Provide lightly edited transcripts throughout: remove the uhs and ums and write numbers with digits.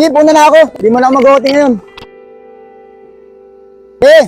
Sige, una na ako. Di mo na ako mag-outing ngayon. Eh!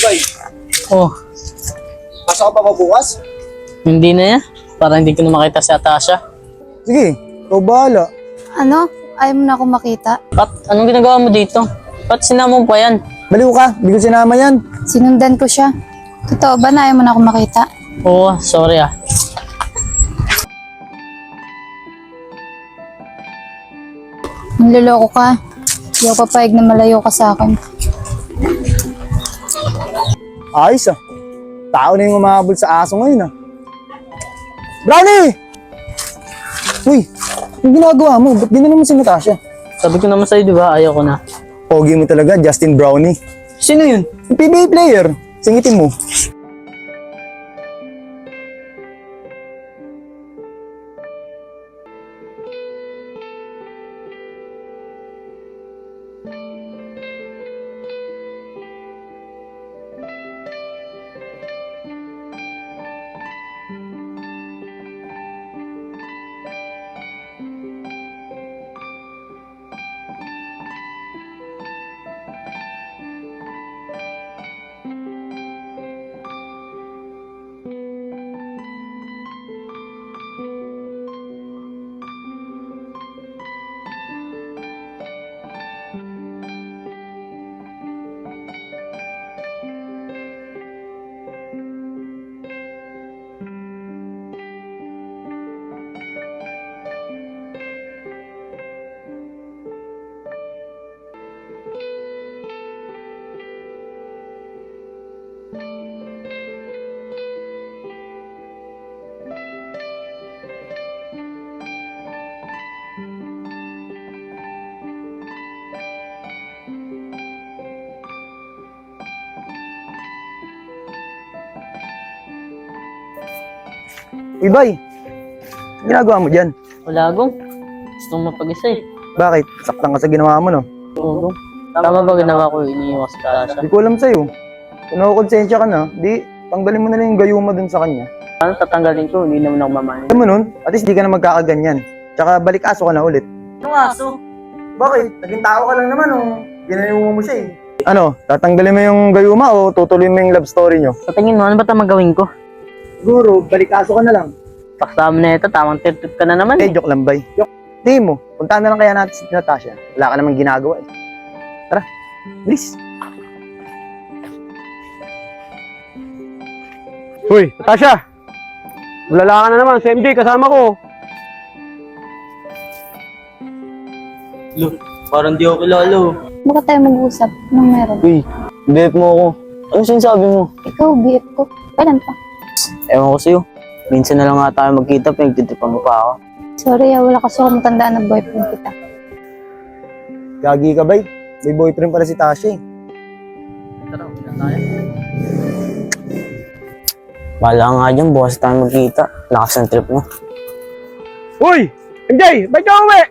Bay, Oh, pasok ka pa ba bukas? hindi na yan. Para hindi ko na makita si Atasha. Sige, ikaw bahala. Ano? Ayaw mo na ako makita? Pat, anong ginagawa mo dito? Pat, sinama mo pa yan? Baliw ka, di ko sinama yan. Sinundan ko siya. Totoo ba na ayaw mo na ako makita? Oo, sorry ah. Niloloko ka. Hindi ako papayag na malayo ka sa akin. Ayos ah. Tao na yung umahabol sa aso ngayon ah. Brownie! Uy, yung ginagawa mo, ba't ginawa mo si Natasha? Sabi ko naman sa'yo, di ba? Ayaw ko na. Pogi mo talaga, Justin Brownie. Sino yun? Yung PBA player. Singitin mo. Uy, bay. Anong ginagawa mo dyan? Wala, Gong. Gusto mo mapag-isa eh. Bakit? Saktan ka sa ginawa mo, no? Oo, Gong. Tama ba ginawa ko iniiwas si Atasha? Hindi ko alam sa'yo. Kung nakukonsensya ka na, di, tanggalin mo na lang yung gayuma dun sa kanya. Paano tatanggalin ko? Hindi naman ako mamahalin. Alam mo nun, at least di ka na magkakaganyan. Tsaka balik aso ka na ulit. Anong aso? Bakit? Naging tao ka lang naman, oh. Ginayuma mo siya eh. Ano, tatanggalin mo yung gayuma o tutuloy mo yung love story nyo? Sa tingin mo, ano ba tamang gawin ko? Siguro, balik aso ka na lang. Paksama na ito, tamang tip-tip ka na naman Eh, eh. joke lang, bay. Joke. Di mo, puntahan na lang kaya natin si Natasha. Wala ka namang ginagawa eh. Tara, bilis. Uy, Natasha! Ulala ka na naman, si MJ, kasama ko. Lo, parang di ako kilala oh. Bakit tayo mag-usap? Anong meron? Uy, BF mo ako. Ano sinasabi mo? Ikaw, BF ko. Kailan pa? Ewan ko sa'yo. Minsan na lang nga tayo magkita, pinagtitipan mo pa ako. Sorry, wala kasi ako matandaan na boyfriend kita. Gagi ka, bay. May boyfriend pala si Tasha eh. Tara, umilan tayo. Bahala nga dyan, bukas tayo magkita. Lakas ng trip mo. Uy! MJ, ba't ka uwi?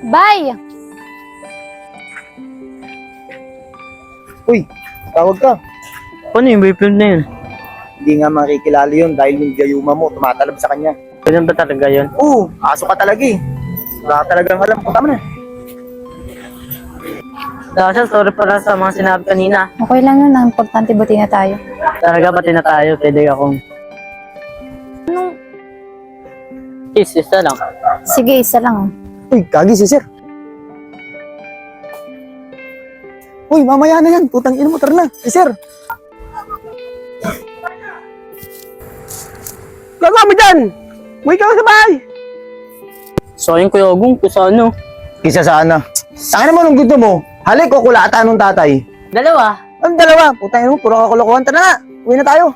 Bye! Uy, tawag ka. Paano yung boyfriend na yun? Hindi nga makikilala yun dahil yung gayuma mo tumatalab sa kanya. Ganun ba talaga yun? Oo, aso ka talaga eh. Wala ka talagang alam. Punta mo na. Dasha, sorry pala sa mga sinabi kanina. Okay lang yun. Ang importante bati na tayo. Talaga pati na tayo, pwede akong... Anong... Isa lang. Sige, isa lang. Uy, gagi si sir. Uy, mamaya na yan. Putang ina mo, tara na. Si sir. Gagawa mo dyan! Uwi ka lang sa bahay! Sayang Kuya Agong, kung sa ano. Kisa sana. Saan naman ang gusto mo? Halik o kulata nung tatay? Dalawa. Ang dalawa, putang ina mo, puro kakalokohan. Tara na, uwi na tayo.